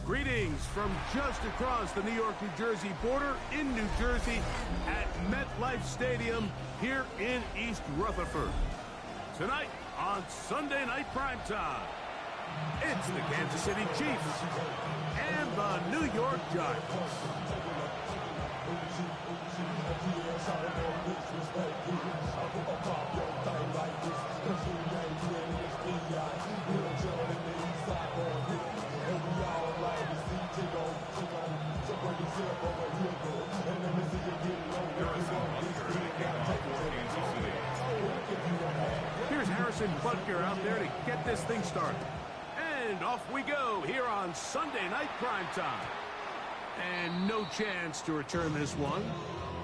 Greetings from just across the New York-New Jersey border in New Jersey at MetLife Stadium here in East Rutherford. Tonight on Sunday Night Primetime, it's the Kansas City Chiefs and the New York Giants. Here's Harrison Butker out there to get this thing started. And off we go here on Sunday Night Primetime. And no chance to return this one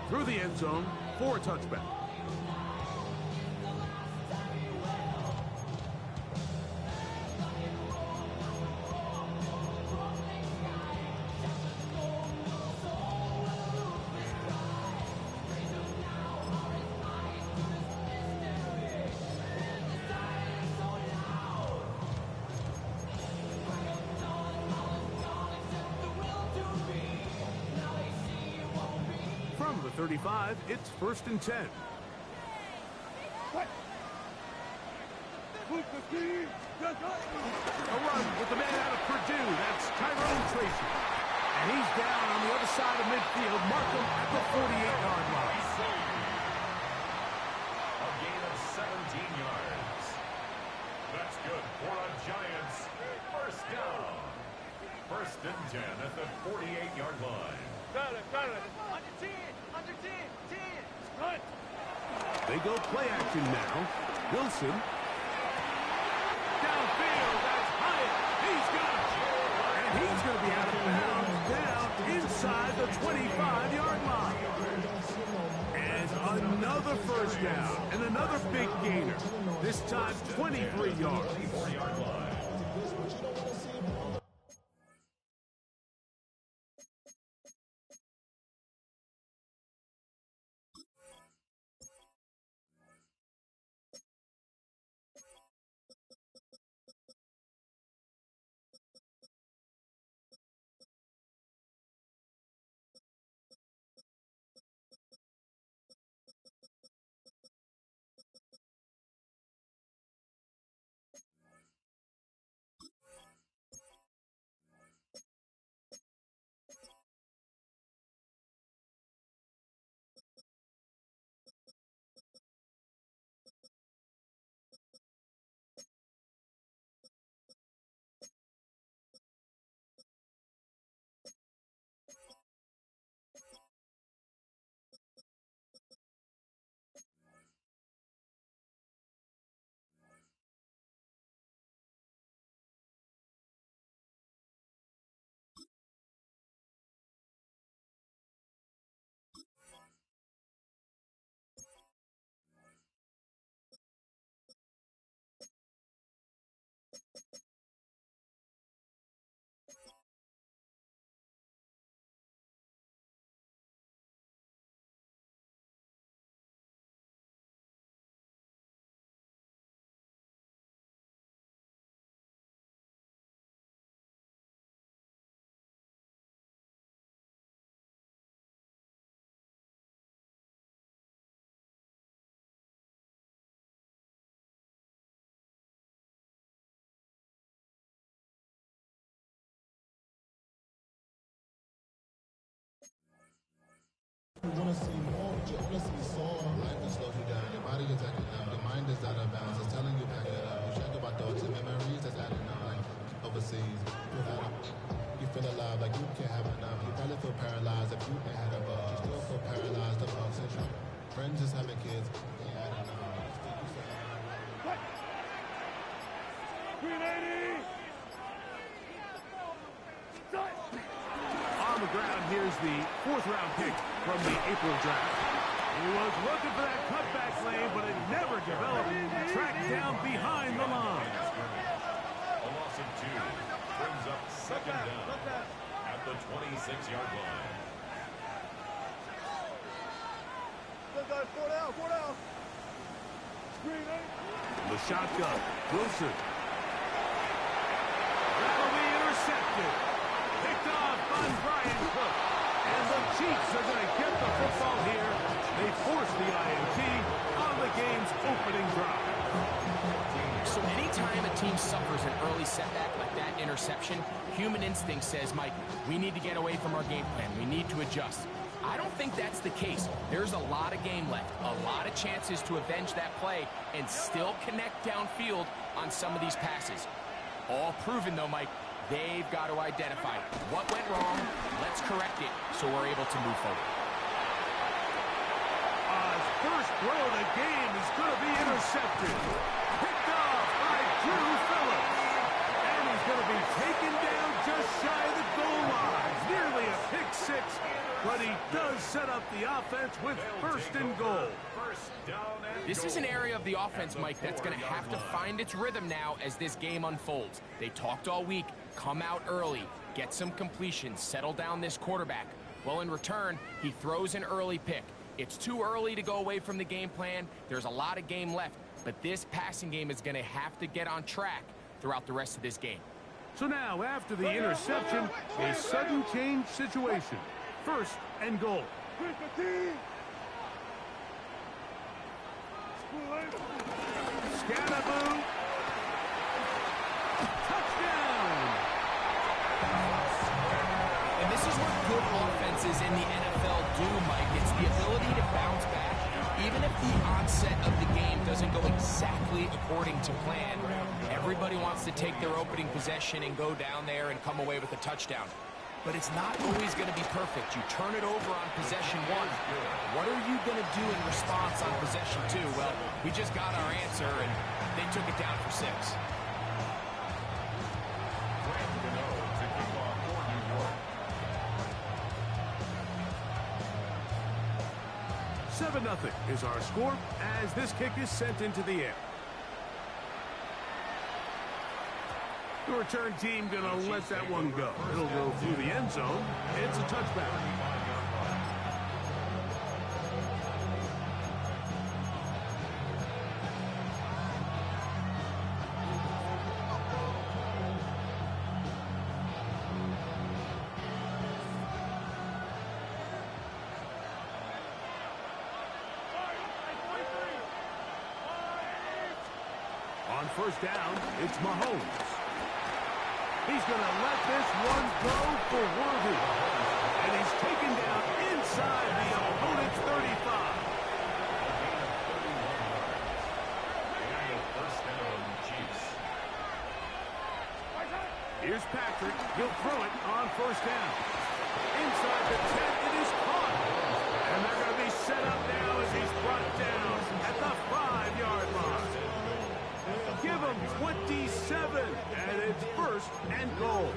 through the end zone for a touchback. From the 35, it's 1st and 10. A run with the man out of Purdue. That's Tyrone Tracy. And he's down on the other side of midfield. Mark him at the 48-yard line. A gain of 17 yards. That's good for a Giants first down. 1st and 10 at the 48-yard line. Got it. Under 10, 10. Run. They go play action now. Wilson. Downfield, that's Hyatt. He's got it. And he's going to be out of bounds down inside the 25-yard line. And another first down and another big gainer. This time 23 yards. 24-yard line. You want to see more, you want to see sore. Life can slow you down, your body is acting up, your mind is out of bounds, it's telling you pack it up. You check about thoughts and memories that's adding up, like overseas. You feel alive like you can't have enough. You probably feel paralyzed if you ain't had a bug. You still feel paralyzed above syndrome. Friends just having kids, yeah, I don't know. 380! On the ground, here's the 4th-round pick from the April draft. He was looking for that cutback lane, but it never developed. Tracked down behind the line. A loss of 2 brings up 2nd down at the 26-yard line. Four down. Screen, The shotgun. Wilson. That'll be intercepted. staying put. And the Chiefs are going to get the football here. They force the INT on the game's opening drive. So anytime a team suffers an early setback like that interception, human instinct says, Mike, we need to get away from our game plan. We need to adjust. I don't think that's the case. There's a lot of game left, a lot of chances to avenge that play and still connect downfield on some of these passes. All proven, though, Mike, they've got to identify what went wrong, let's correct it so we're able to move forward. His first throw of the game is going to be intercepted. Picked off by Drew Phillips. And he's going to be taken down just shy of the goal line. Nearly a pick six, but he does set up the offense with first and goal. This is an area of the offense, Mike, that's going to have to find its rhythm now as this game unfolds. They talked all week, come out early, get some completions, settle down this quarterback. Well, in return, he throws an early pick. It's too early to go away from the game plan. There's a lot of game left, but this passing game is going to have to get on track throughout the rest of this game. So now, after the interception, a sudden change situation. First and goal. Scatterboo. Touchdown! And this is what good offenses in the NFL do, Mike. It's the ability to bounce back. Even if the onset of the game doesn't go exactly according to plan, everybody wants to take their opening possession and go down there and come away with a touchdown. But it's not always going to be perfect. You turn it over on possession one. What are you going to do in response on possession two? Well, we just got our answer, and they took it down for 6. 7-0 is our score as this kick is sent into the air. The return team going to let that one go. It'll go through the end zone. It's a touchback. On first down, it's Mahomes. He's going to let this one go for Worthy. And he's taken down inside the opponent's 35. Here's Patrick. He'll throw it on first down. Inside the 10, it is caught. And they're going to be set up now as he's brought down at the 5-yard line. Give him 27, and it's first and goal.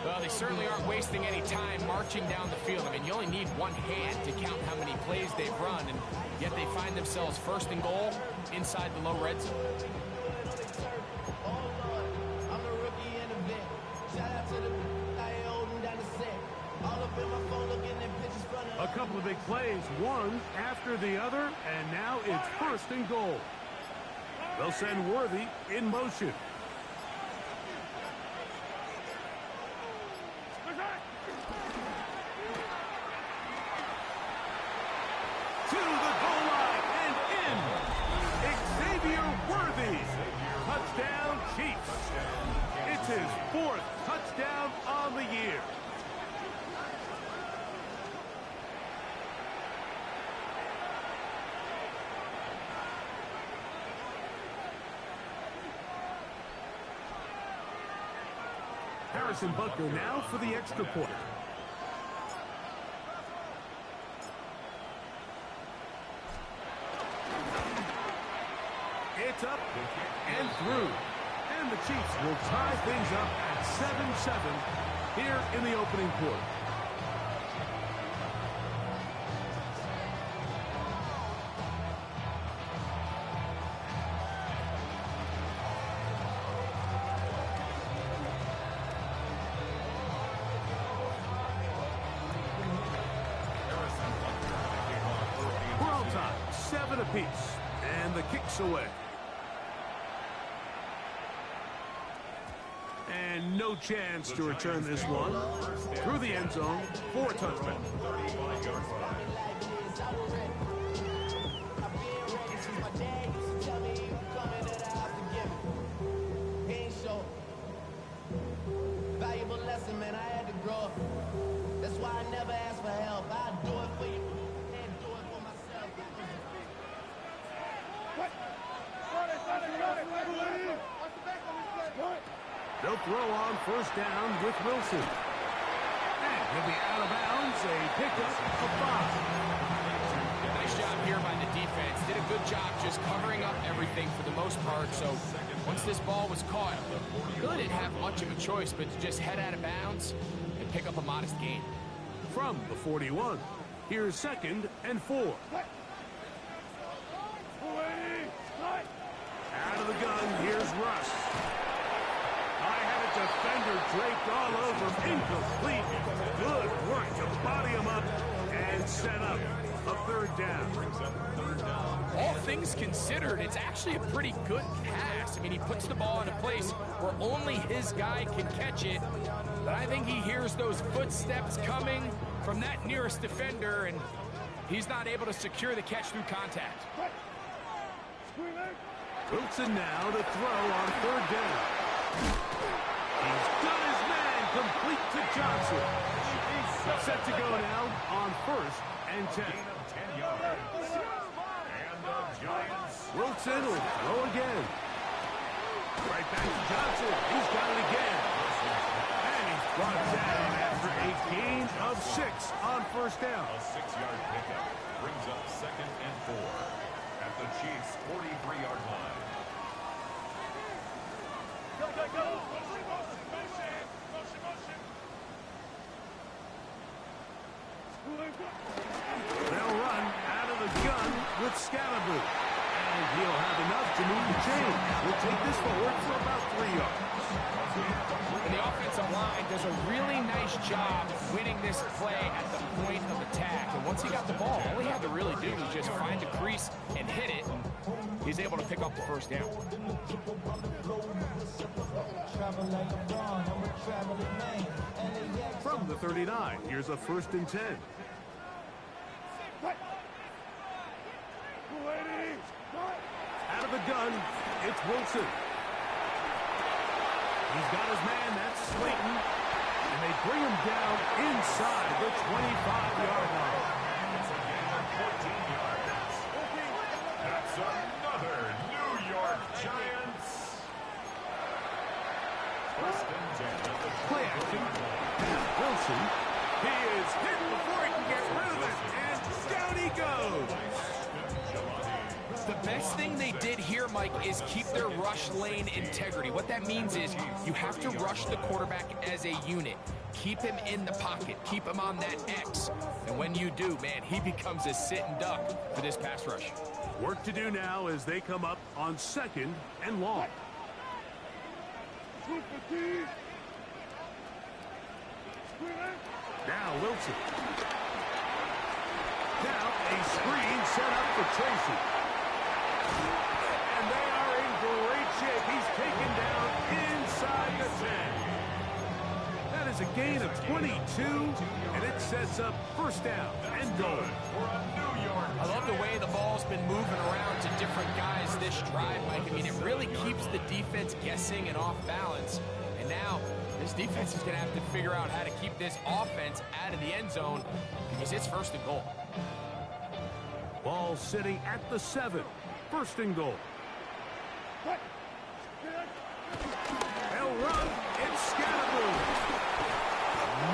Well, they certainly aren't wasting any time marching down the field. I mean, you only need one hand to count how many plays they've run, and yet they find themselves first and goal inside the low red zone. A couple of big plays, one after the other, and now it's first and goal. They'll send Worthy in motion. To the goal line and in. Xavier Worthy. Touchdown, Chiefs. It's his 4th touchdown on the year. Harrison Butker now for the extra point. It's up and through. And the Chiefs will tie things up at 7-7 here in the opening quarter. We're all tied, 7 apiece, and the kick's away. And no chance to return this one. Through the end zone for a touchback. 35-yard line. Valuable lesson, man. I had to grow up. That's why I never ask for help. I do it for you and do it for myself. They'll throw on first down with Wilson. And he'll be out of bounds. A pickup of 5. Nice job here by the defense. Did a good job just covering up everything for the most part. So once this ball was caught, really didn't have much of a choice but to just head out of bounds and pick up a modest gain. From the 41, here's 2nd and 4. Out of the gun, here's Russ. I had a defender draped all over him. Incomplete. Good work to body him up and set up a 3rd down. All things considered, it's actually a pretty good pass. I mean, he puts the ball in a place where only his guy can catch it. But I think he hears those footsteps coming from that nearest defender, and he's not able to secure the catch through contact. Wilson now to throw on 3rd down. He's got his man complete to Johnson. Set to go now on 1st and 10. 10 yards. And the Giants. Wilson will throw again. Right back to Johnson. He's got it again. And he's brought down after a gain of 6 on 1st down. A 6-yard pickup brings up 2nd and 4 at the Chiefs' 43-yard line. They'll run out of the gun with Scalaboo. And he'll have enough to move the chain. We'll take this forward for about 3 yards. And the offensive line does a really nice job winning this play at the point of attack. And once he got the ball, all he had to really do was just find the crease and hit it. And he's able to pick up the 1st down. From the 39, here's a 1st and 10. Out of the gun, it's Wilson. He's got his man, that's Slayton. And they bring him down inside the 25-yard line. It's a gain of 14 yards. That's another New York Giants. 1st and 10 at the Play action. Now Wilson. He is hit before he can get rid of it. And down he goes. The best thing they did here, Mike, is keep their rush lane integrity. What that means is you have to rush the quarterback as a unit. Keep him in the pocket. Keep him on that X. And when you do, man, he becomes a sitting duck for this pass rush. Work to do now as they come up on 2nd and long. Now Wilson. Now a screen set up for Tracy. And they are in great shape. He's taken down inside the 10. That is a gain of 22, and it sets up 1st down and goal. For a New York. I love the way the ball's been moving around to different guys this drive, Mike. I mean, it really keeps the defense guessing and off balance. And now this defense is going to have to figure out how to keep this offense out of the end zone because it's 1st and goal. Ball sitting at the 7. 1st and goal. They'll run. It's Scalaboo.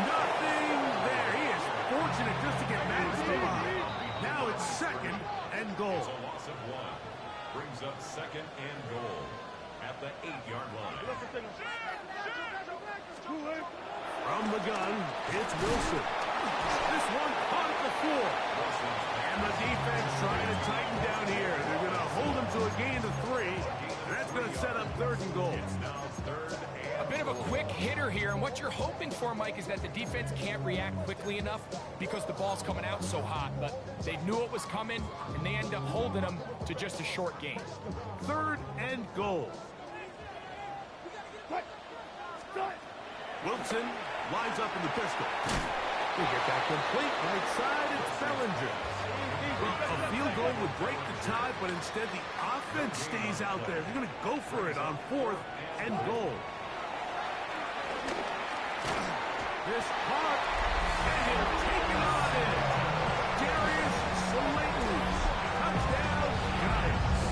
Nothing there. He is fortunate just to get back to the line. Now it's 2nd and goal. It's a loss of 1. Brings up 2nd and goal at the 8-yard line. From the gun, it's Wilson. This one caught at the floor. And the defense trying to tighten down here. They're going to hold him to a gain of 3. And that's going to set up 3rd and goal. It's now 3rd and A bit of a quick hitter here, and what you're hoping for, Mike, is that the defense can't react quickly enough because the ball's coming out so hot. But they knew it was coming, and they end up holding them to just a short gain. 3rd and goal. Wilson lines up in the pistol. He'll get that complete. Right side, it's Bellinger. Well, a field goal would break the tie, but instead the offense stays out there. They're going to go for it on 4th and goal. This caught, and he'll take it on in. Darius Slayton, touchdown, Giants.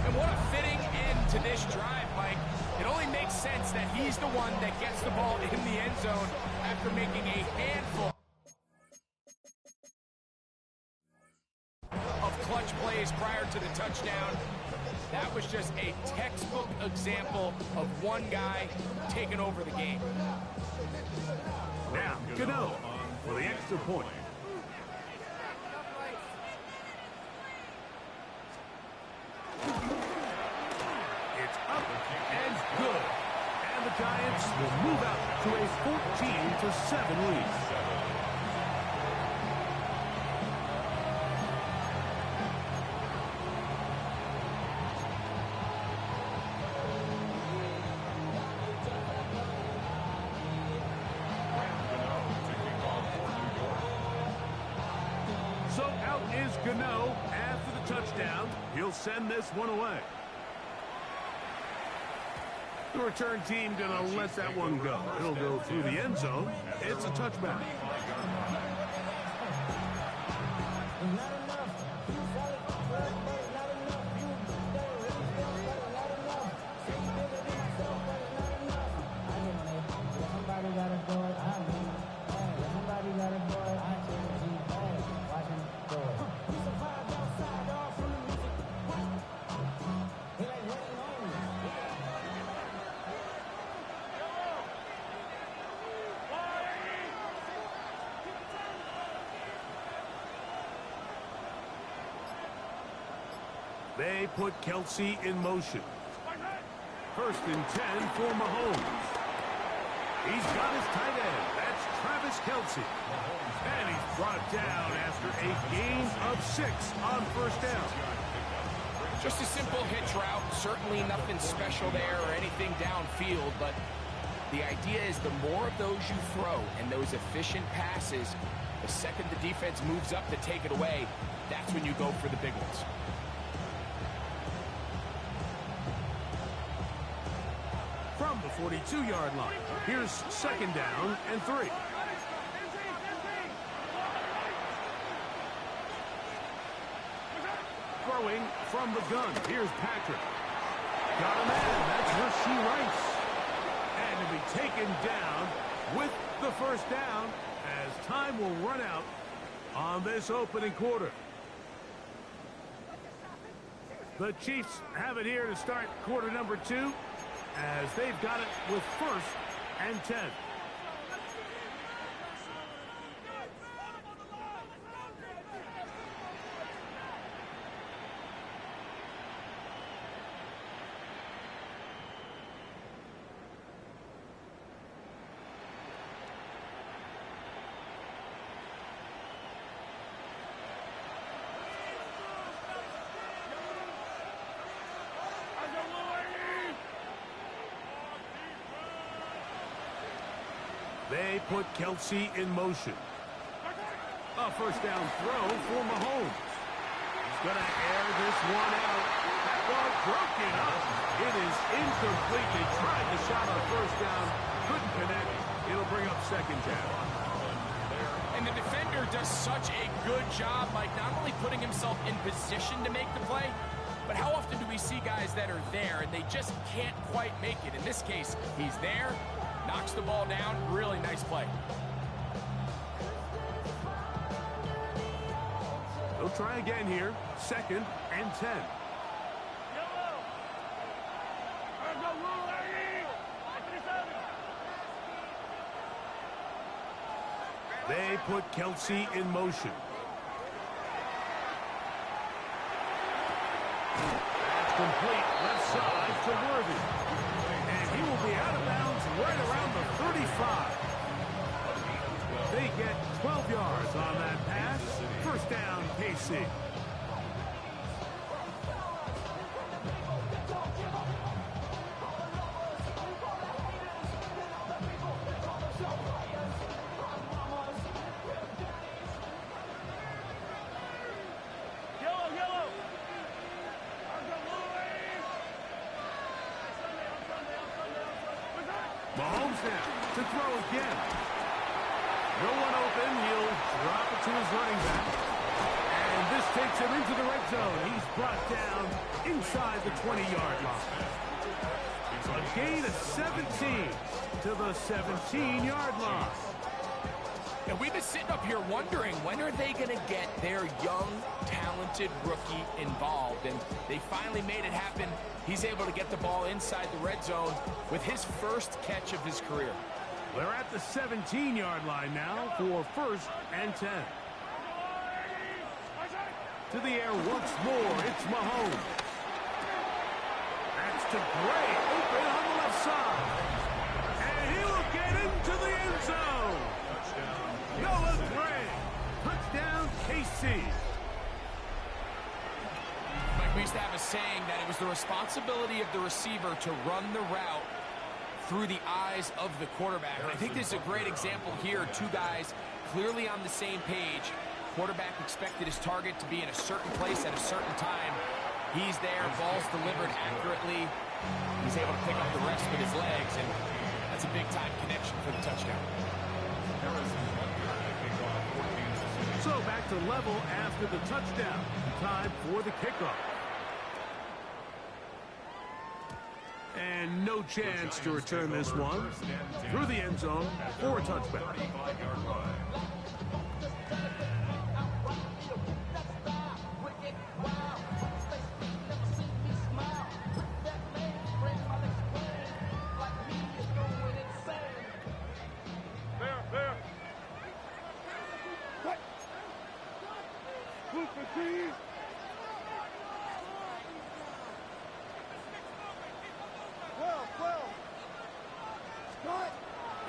And what a fitting end to this drive, Mike. It only makes sense that he's the one that gets the ball in the end zone after making a handful of clutch plays prior to the touchdown. That was just a textbook example of one guy taking over the game. Now, Gano for the extra point. It's up and good. And the Giants will move out to a 14-7 lead. So out is Gano after the touchdown. He'll send this one away. The return team gonna let that one go. It'll go through the end zone. It's a touchback. They put Kelsey in motion. 1st and 10 for Mahomes. He's got his tight end. That's Travis Kelsey. And he's brought down after a gain of 6 on 1st down. Just a simple hitch route. Certainly nothing special there or anything downfield, but the idea is the more of those you throw and those efficient passes, the second the defense moves up to take it away, that's when you go for the big ones. From the 42-yard line, here's 2nd down and 3. Throwing from the gun, here's Patrick. Got him in, that's Rasheed Rice. And to be taken down with the 1st down as time will run out on this opening quarter. The Chiefs have it here to start quarter number 2. As they've got it with 1st and 10. They put Kelsey in motion. A 1st down throw for Mahomes. He's going to air this one out. That ball broken up. It is incomplete. They tried the shot on 1st down. Couldn't connect. It'll bring up 2nd down. And the defender does such a good job, like not only putting himself in position to make the play, but how often do we see guys that are there and they just can't quite make it? In this case, he's there, knocks the ball down. Really nice play. They'll try again here. 2nd and 10. They put Kelsey in motion. That's complete. Left side to Worthy. And he will be out of bounds right around the 35. They get 12 yards on that pass. 1st down, KC. snap to throw again. No one open. He'll drop it to his running back. And this takes him into the red zone. He's brought down inside the 20-yard line. A gain of 17 to the 17-yard line. And we've been sitting up here wondering, when are they going to get their young, talented rookie involved? And they finally made it happen. He's able to get the ball inside the red zone with his first catch of his career. They're at the 17-yard line now for 1st and 10. To the air once more, it's Mahomes. That's to Gray, open on the left side. And he will get into the end zone. Noah Gray, touchdown KC. Mike, we used to have a saying that it was the responsibility of the receiver to run the route through the eyes of the quarterback. I think this is a great example here. Two guys clearly on the same page. Quarterback expected his target to be in a certain place at a certain time. He's there, ball's delivered accurately. He's able to pick up the rest with his legs, and that's a big-time connection for the touchdown. So back to level after the touchdown. Time for the kickoff. And no chance to return this one through the end zone for a touchback.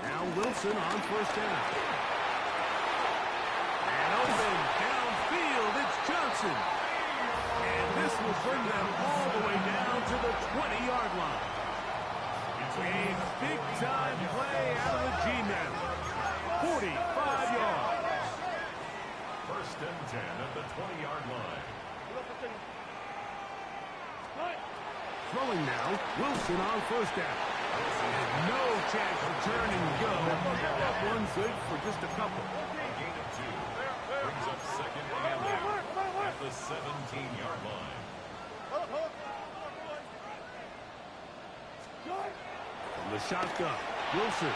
Now Wilson on 1st down. And open downfield, it's Johnson. And this will bring them all the way down to the 20-yard line. A big-time play out of the G-men. 45 yards. 1st and 10 at the 20-yard line. Throwing now, Wilson on 1st down. And no chance to turn and go. That one's good for just a couple. A gain of 2. Brings up 2nd and 8 at the 17-yard line. From the shotgun, Wilson.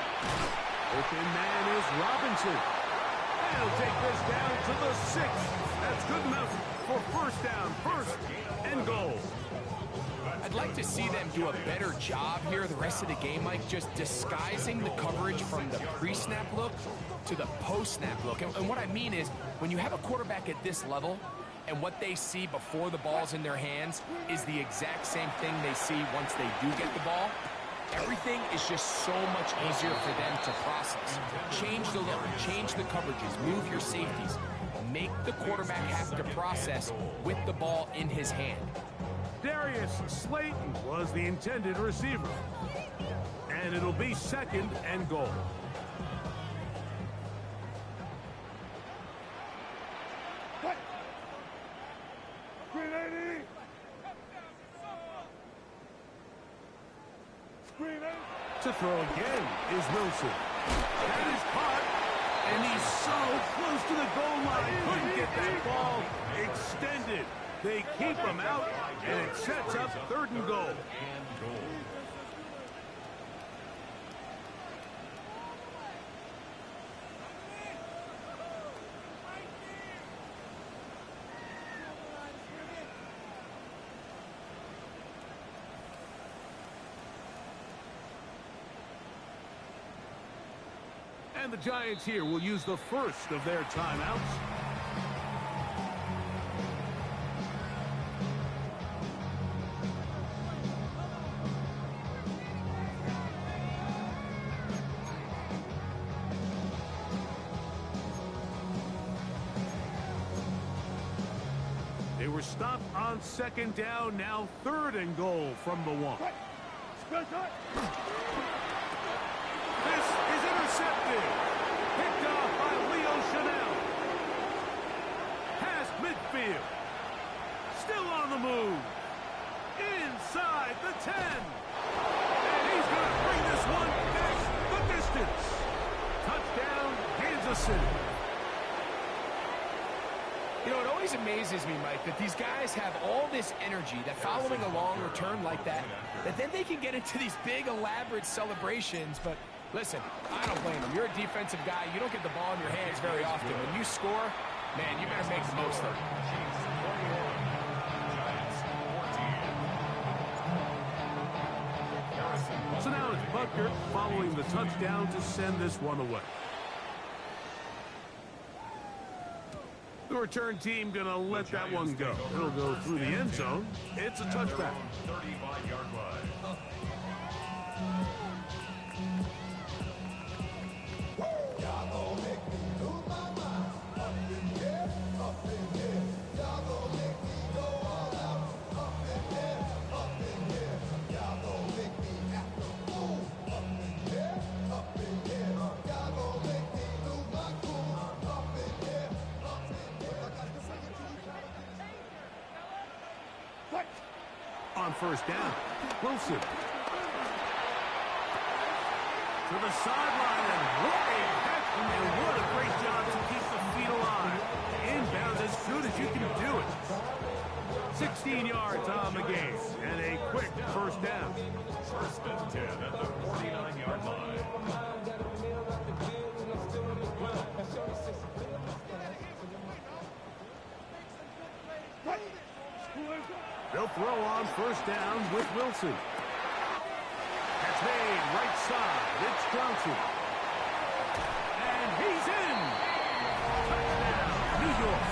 Open man is Robinson. And he'll take this down to the 6. That's good enough for 1st down, 1st and goal. I'd like to see them do a better job here the rest of the game, Mike, just disguising the coverage from the pre-snap look to the post-snap look. And what I mean is, when you have a quarterback at this level, and what they see before the ball's in their hands is the exact same thing they see once they do get the ball, everything is just so much easier for them to process. Change the look, change the coverages, move your safeties. Make the quarterback have to process with the ball in his hand. Darius Slayton was the intended receiver. And it'll be 2nd and goal. To throw again is Wilson. That is caught, and he's so close to the goal line. Couldn't get that ball extended. They keep him out, and it sets up 3rd and goal. And the Giants here will use the first of their timeouts. They were stopped on 2nd down, now 3rd and goal from the 1. This is intercepted. Picked off by Leo Chanel. Past midfield. Still on the move. Inside the 10. And he's going to bring this one back. But Kansas City. You know, it always amazes me, Mike, that these guys have all this energy, that following a long return like that then they can get into these big, elaborate celebrations. But listen, I don't blame them. You're a defensive guy. You don't get the ball in your hands very often. When you score, man, you better make the most of it. So now it's Butker following the touchdown to send this one away. The return team going to let that one go. It'll go through the end zone. It's a touchback. 35-yard line. On first down, Wilson. To the sideline, and what a catch, and what a great job to keep the feet alive. Inbounds as good as you can do it. 16 yards on the game, and a quick first down. First and 10 at the 49-yard line. They'll throw on first down with Wilson. Catch made, right side. It's Johnson. And he's in. Touchdown, New York.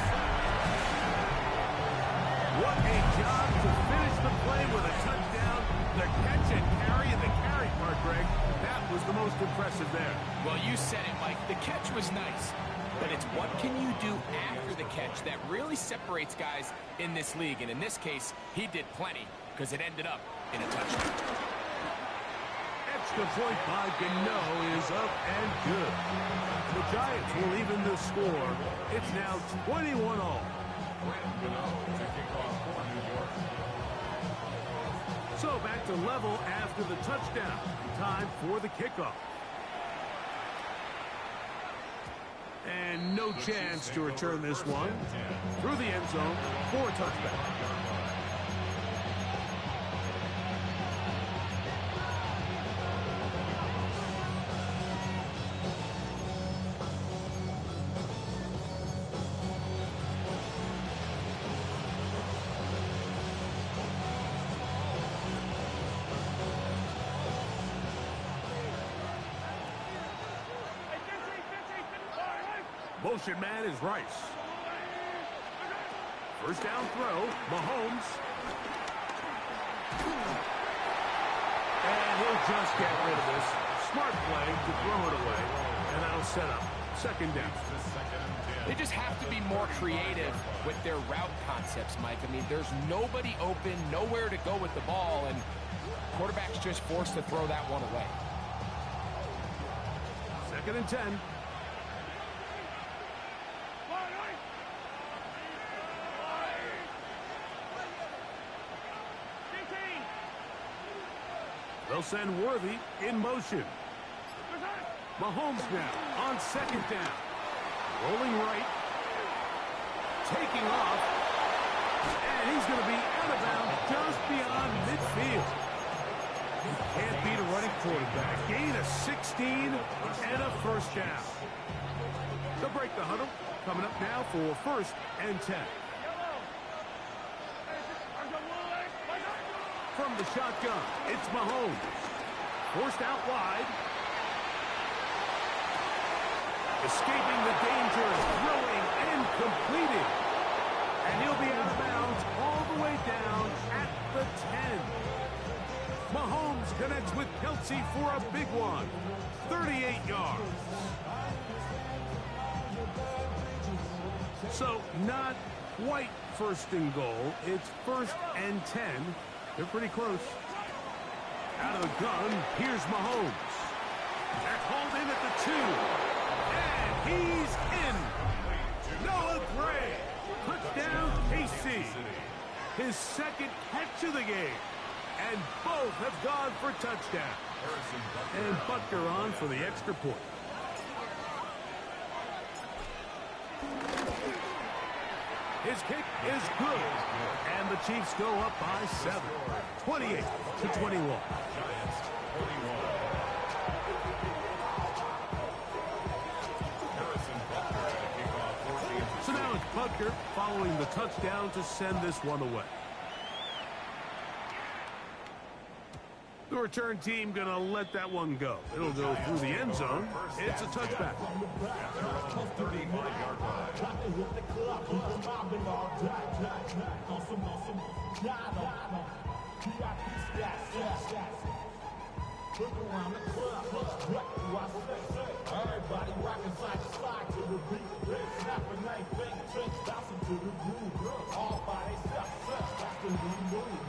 What a job to finish the play with a touchdown. The catch and carry, and the carry part, Greg, that was the most impressive there. Well, you said it, Mike. The catch was nice. But it's what can you do after the catch that really separates guys in this league. And in this case, he did plenty because it ended up in a touchdown. Extra point by Gano is up and good. The Giants will even the score. It's now 21-all. So back to level after the touchdown. Time for the kickoff. And no chance to return this one. Through the end zone for a touchback. Motion man is Rice. First down throw, Mahomes. And he'll just get rid of this. Smart play to throw it away. And that'll set up second down. They just have to be more creative with their route concepts, Mike. I mean, there's nobody open, nowhere to go with the ball, and quarterback's just forced to throw that one away. Second and 10. They'll send Worthy in motion. Mahomes now on second down. Rolling right. Taking off. And he's going to be out of bounds just beyond midfield. You can't beat a running quarterback. Gain of 16 and a first down. They'll break the huddle. Coming up now for first and 10. From the shotgun, it's Mahomes. Forced out wide. Escaping the danger, throwing and completing. And he'll be out of bounds all the way down at the 10. Mahomes connects with Kelsey for a big one. 38 yards. So not quite first and goal. It's first and 10. They're pretty close. Out of the gun, here's Mahomes. They're called in at the 2. And he's in. Noah Gray. Touchdown, KC. His second catch of the game. And both have gone for touchdown. And Butker on for the extra point. His kick is good. And the Chiefs go up by 7. 28-21. So now it's Butker following the touchdown to send this one away. The return team going to let that one go. It'll go through the end zone. It's a touchback. Everybody rocking side to side to the beat. Snapping night, bang, tricks, bouncing to the groove. All by themselves, that's the new move.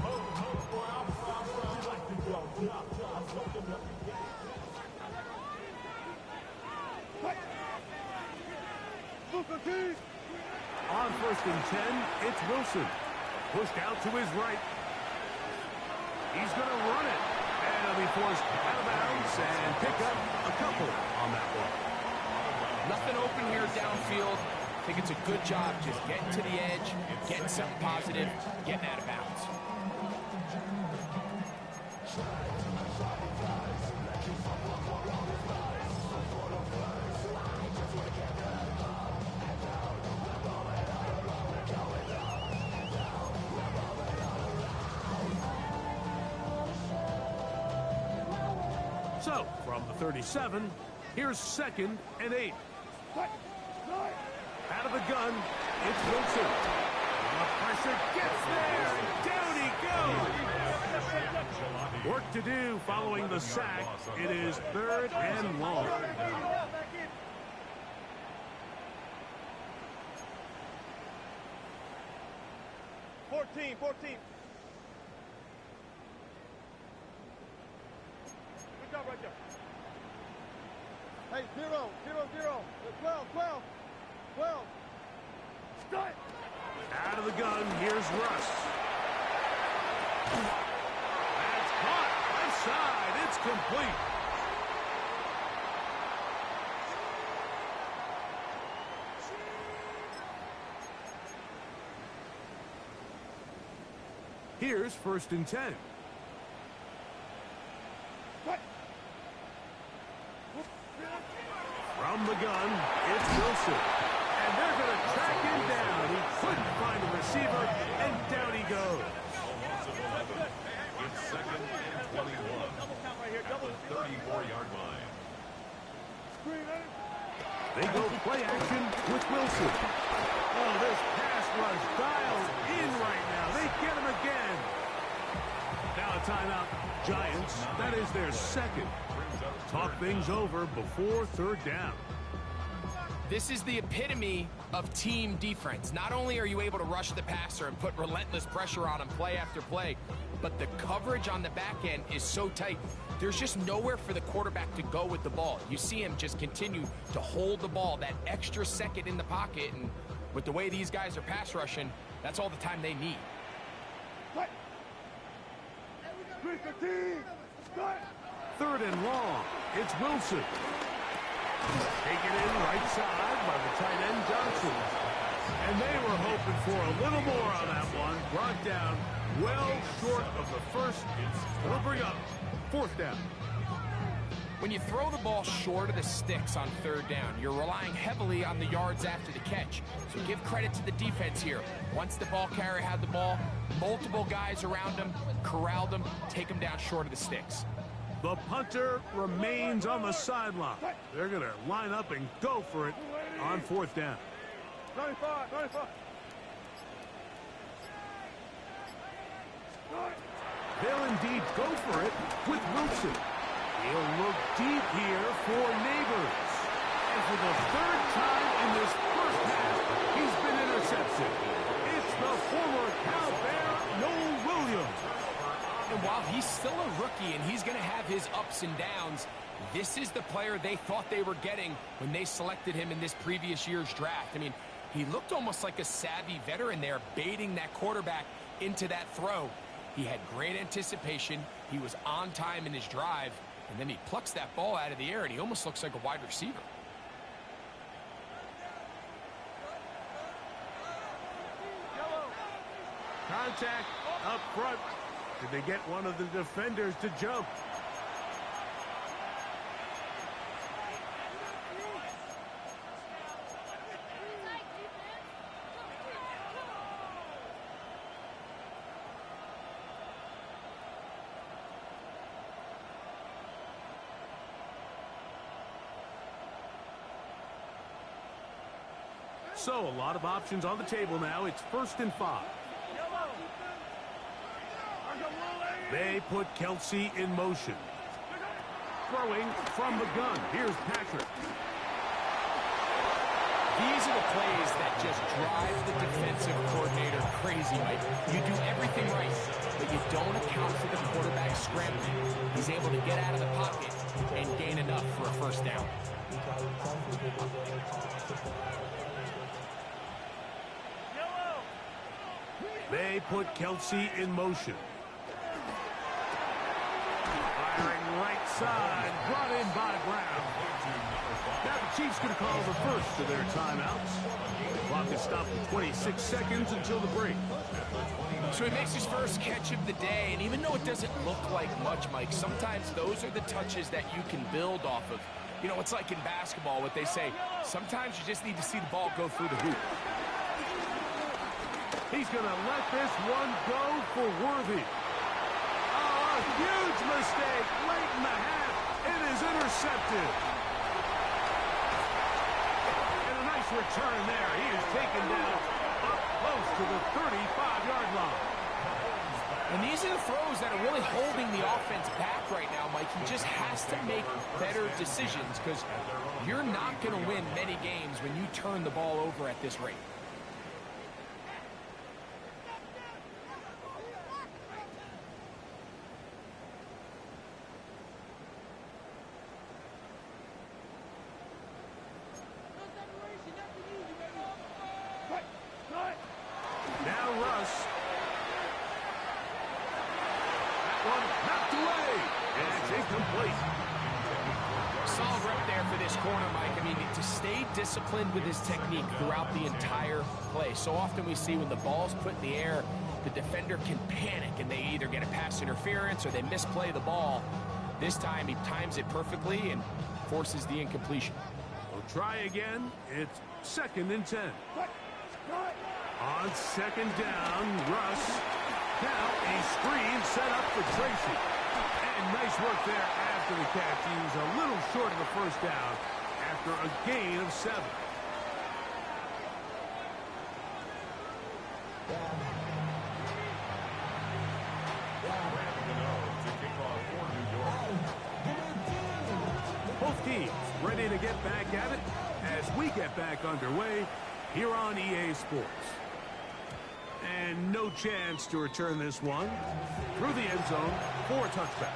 Where I'm from, you like to go jump. I'm looking up the game. On 1st and 10, it's Wilson. Pushed out to his right. He's going to run it. And he'll be forced out of bounds and pick up a couple on that one. Nothing open here downfield. I think it's a good job just getting to the edge, getting something positive, getting out of bounds. So, from the 37, here's 2nd and 8. Out of the gun, it's Wilson. The pressure gets there, and down he goes. Work to do following the sack. It is 3rd and long. Fourteen. Good job right there. Hey, 0. 12. Start. Out of the gun, here's Russ. That's caught. Left side, it's complete. Here's 1st and 10. From the gun, it's Wilson. And they're going to track him down. He couldn't find a receiver, and down he goes. It's 2nd and 21 at the 34-yard line. They go play action with Wilson. Oh, this pass rush dialed in right now. They get him again. Now a timeout. Giants, that is their 2nd. Talk things over before 3rd down. This is the epitome of team defense. Not only are you able to rush the passer and put relentless pressure on him play after play, but the coverage on the back end is so tight. There's just nowhere for the quarterback to go with the ball. You see him just continue to hold the ball that extra second in the pocket, and with the way these guys are pass rushing, that's all the time they need. 3rd and long. It's Wilson. Taken in right side by the tight end Johnson. And they were hoping for a little more on that one. Brought down well short of the first. It'll bring up 4th down. When you throw the ball short of the sticks on 3rd down, you're relying heavily on the yards after the catch. So give credit to the defense here. Once the ball carrier had the ball, multiple guys around him, corralled him, take him down short of the sticks. The punter remains on the sideline. They're going to line up and go for it on 4th down. 95. They'll indeed go for it with Wilson. He'll look deep here for Neighbors. And for the 3rd time in this first half, he's been intercepted. It's the former Cal Bear, Noel Williams. And while he's still a rookie and he's going to have his ups and downs, this is the player they thought they were getting when they selected him in this previous year's draft. I mean, he looked almost like a savvy veteran there, baiting that quarterback into that throw. He had great anticipation. He was on time in his drive, and then he plucks that ball out of the air, and he almost looks like a wide receiver. contact up front. Did they get one of the defenders to jump? So, a lot of options on the table now. It's 1st and 5. They put Kelsey in motion. Throwing from the gun. Here's Patrick. These are the plays that just drive the defensive coordinator crazy, Mike. You do everything right, but you don't account for the quarterback scrambling. He's able to get out of the pocket and gain enough for a first down. They put Kelsey in motion. Firing right side, brought in by Brown. Now the Chiefs going to call the first of their timeouts. The clock is stopped at 26 seconds until the break. So he makes his first catch of the day, and even though it doesn't look like much, Mike, sometimes those are the touches that you can build off of. You know, it's like in basketball, what they say, sometimes you just need to see the ball go through the hoop. He's going to let this one go for Worthy. Oh, a huge mistake late in the half. It is intercepted. And a nice return there. He is taken down up close to the 35-yard line. And these are the throws that are really holding the offense back right now, Mike. He just has to make better decisions because you're not going to win many games when you turn the ball over at this rate. Disciplined with his technique throughout the entire play. So often we see when the ball's put in the air, the defender can panic and they either get a pass interference or they misplay the ball. This time he times it perfectly and forces the incompletion. We'll try again. It's 2nd and 10. On 2nd down, Russ. Now a screen set up for Tracy. And nice work there after the catch. He was a little short of the first down after a gain of 7. Both teams ready to get back at it as we get back underway here on EA Sports. And no chance to return this one through the end zone for a touchback.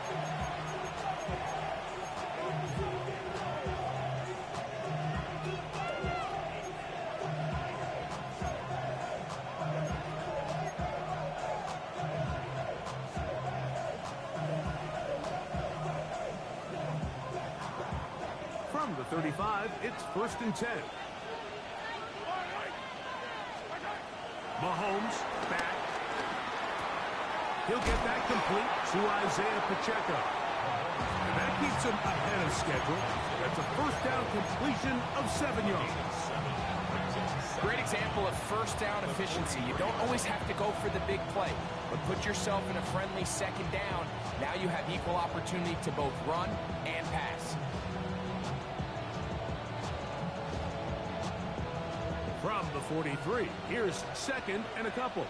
From the 35, it's 1st and 10. Mahomes back. He'll get that complete to Isaiah Pacheco. And that keeps him ahead of schedule. That's a first down completion of 7 yards. Great example of first down efficiency. You don't always have to go for the big play, but put yourself in a friendly 2nd down. Now you have equal opportunity to both run and pass. From the 43, here's 2nd and a couple.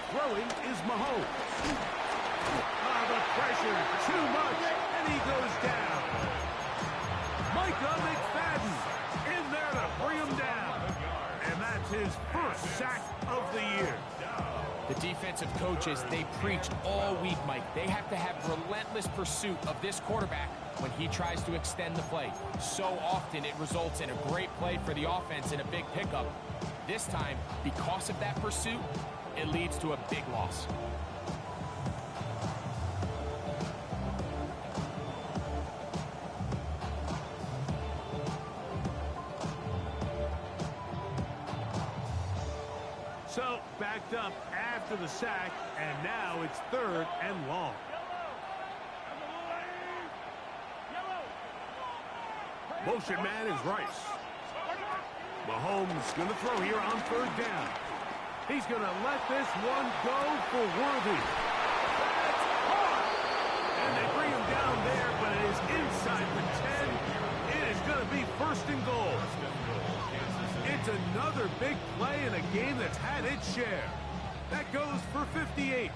Throwing is Mahomes. The pressure, too much, and he goes down. Micah McFadden in there to bring him down. And that's his first sack of the year. The defensive coaches, they preach all week, Mike. They have to have relentless pursuit of this quarterback when he tries to extend the play. So often it results in a great play for the offense and a big pickup. This time, because of that pursuit, it leads to a big loss. So, backed up after the sack, and now it's 3rd and long. Motion man is Rice. Mahomes going to throw here on 3rd down. He's going to let this one go for Worthy. That's hard. And they bring him down there, but it is inside the 10. It is going to be 1st and goal. It's another big play in a game that's had its share. That goes for 58.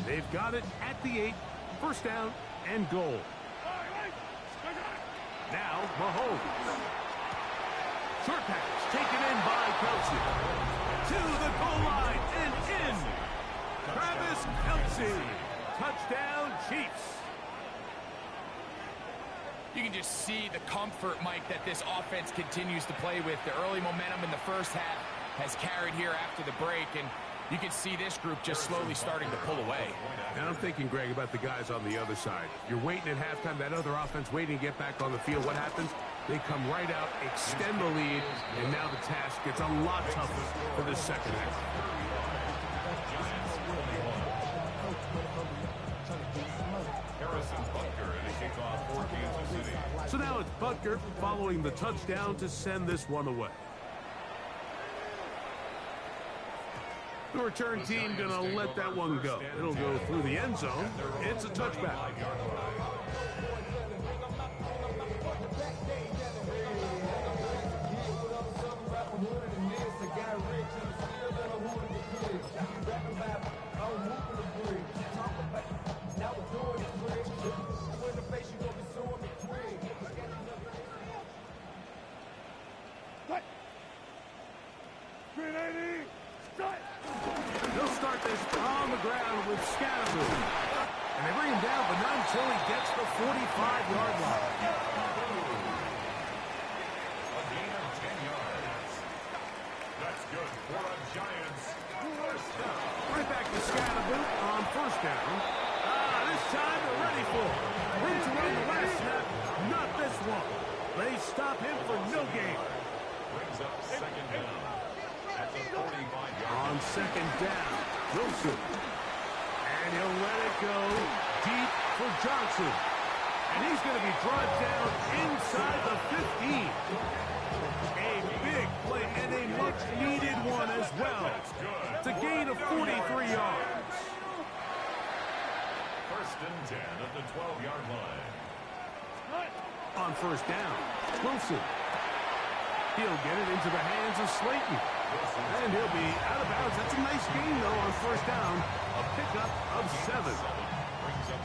They've got it at the 8. 1st down and goal. Now Mahomes. Short pass taken in by Kelsey. To the goal line and in. Travis Kelsey. Touchdown, Chiefs. You can just see the comfort, Mike, that this offense continues to play with. The early momentum in the first half has carried here after the break, and you can see this group just slowly starting to pull away. And I'm thinking, Greg, about the guys on the other side. You're waiting at halftime, that other offense waiting to get back on the field. What happens? They come right out, extend the lead, and now the task gets a lot tougher for this second half. So now it's Butker following the touchdown to send this one away. The return team going to let that one go. It'll go through the end zone. It's a touchback. They'll start this on the ground with Scatteroo. And they bring him down, but not until he gets the 45-yard line. A gain of 10 yards. That's good for a Giants 1st down. Right back to Scatteroo on 1st down. This time they're ready for it. Room to run the last snap, not this one. They stop him for no gain. Brings up 2nd down. At the 45-yard. On 2nd down, Wilson. And he'll let it go deep for Johnson. And he's going to be brought down inside the 15. A big play and a much-needed one as well. It's a gain of 43 yards. 1st and 10 at the 12-yard line. On 1st down, Wilson. He'll get it into the hands of Slayton. And he'll be out of bounds. That's a nice gain, though, on 1st down. A pickup of 7.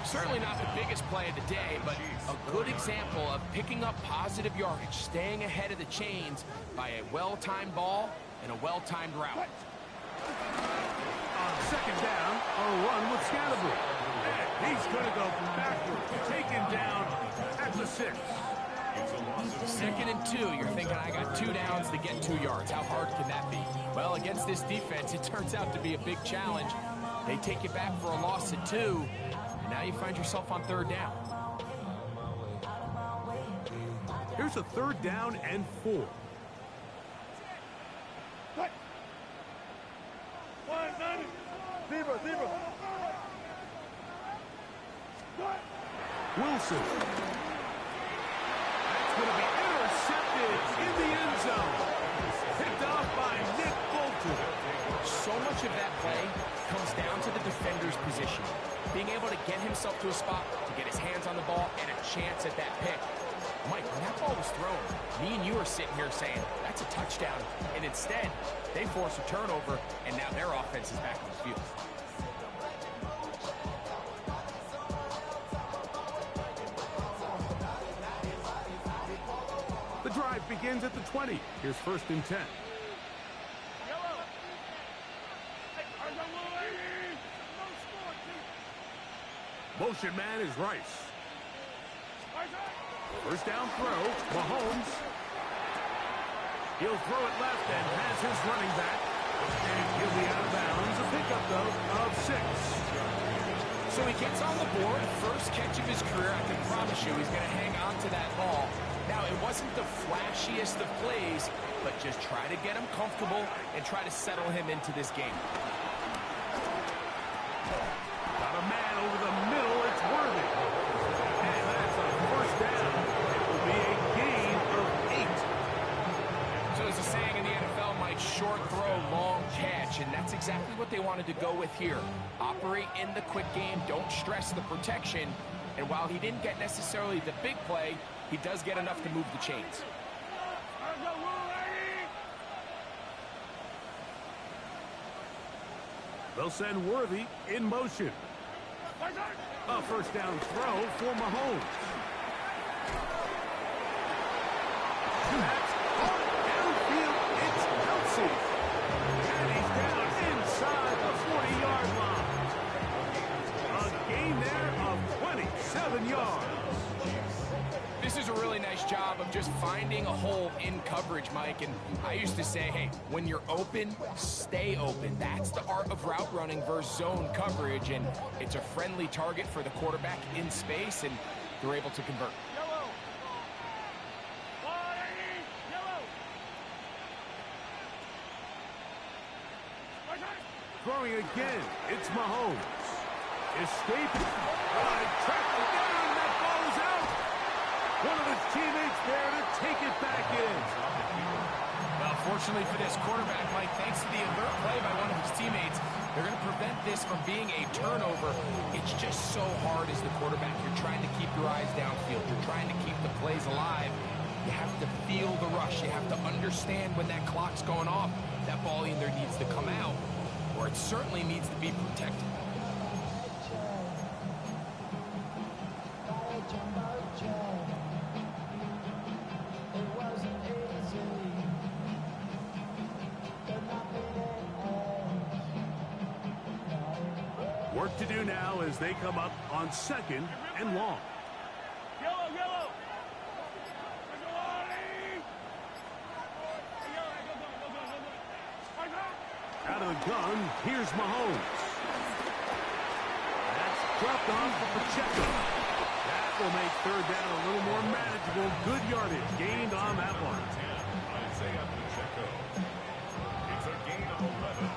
Certainly not the biggest play of the day, but a good example of picking up positive yardage, staying ahead of the chains by a well-timed ball and a well-timed route. On 2nd down, a run with Scatteroo. And he's going to go backwards, taken down at the 6. 2nd and 2, you're thinking, I got 2 downs to get 2 yards. How hard can that be? Well, against this defense, it turns out to be a big challenge. They take you back for a loss at 2, and now you find yourself on 3rd down. Here's a 3rd down and 4. Wilson. That's going to be intercepted in the end zone. Picked off by Nick Bolton. So much of that play comes down to the defender's position. Being able to get himself to a spot, to get his hands on the ball, and a chance at that pick. Mike, when that ball was thrown, me and you are sitting here saying, that's a touchdown. And instead, they force a turnover, and now their offense is back on the field. The drive begins at the 20. Here's 1st and 10. Motion man is Rice. 1st down throw, Mahomes. He'll throw it left and pass his running back. And he'll be out of bounds. A pickup, though, of 6. So he gets on the board, first catch of his career. I can promise you he's going to hang on to that isn't the flashiest of plays, but just try to get him comfortable and try to settle him into this game. Got a man over the middle. It's Worthy. And that's a first down. It will be a gain of 8. So there's a saying in the NFL, Mike, short throw, long catch, and that's exactly what they wanted to go with here. Operate in the quick game, don't stress the protection, and while he didn't get necessarily the big play, he does get enough to move the chains. They'll send Worthy in motion. A first down throw for Mahomes. That's caught downfield. It's Kelsey. And he's down inside the 40-yard line. A gain there of 27 yards. This is a really nice job of just finding a hole in coverage, Mike. And I used to say, hey, when you're open, stay open. That's the art of route running versus zone coverage. And it's a friendly target for the quarterback in space, and they're able to convert. Throwing again, it's Mahomes. Escaping. Tracked it down. That ball is out. One of his teammates there to take it back in. Well, fortunately for this quarterback, Mike, thanks to the alert play by one of his teammates, they're going to prevent this from being a turnover. It's just so hard as the quarterback. You're trying to keep your eyes downfield. You're trying to keep the plays alive. You have to feel the rush. You have to understand when that clock's going off. That ball either needs to come out or it certainly needs to be protected. Work to do now as they come up on 2nd and long. Yellow. Out of the gun, here's Mahomes. That's dropped off for Pacheco. That will make 3rd down a little more manageable. Good yardage gained on that one. Isaiah Pacheco. It's a gain of 11,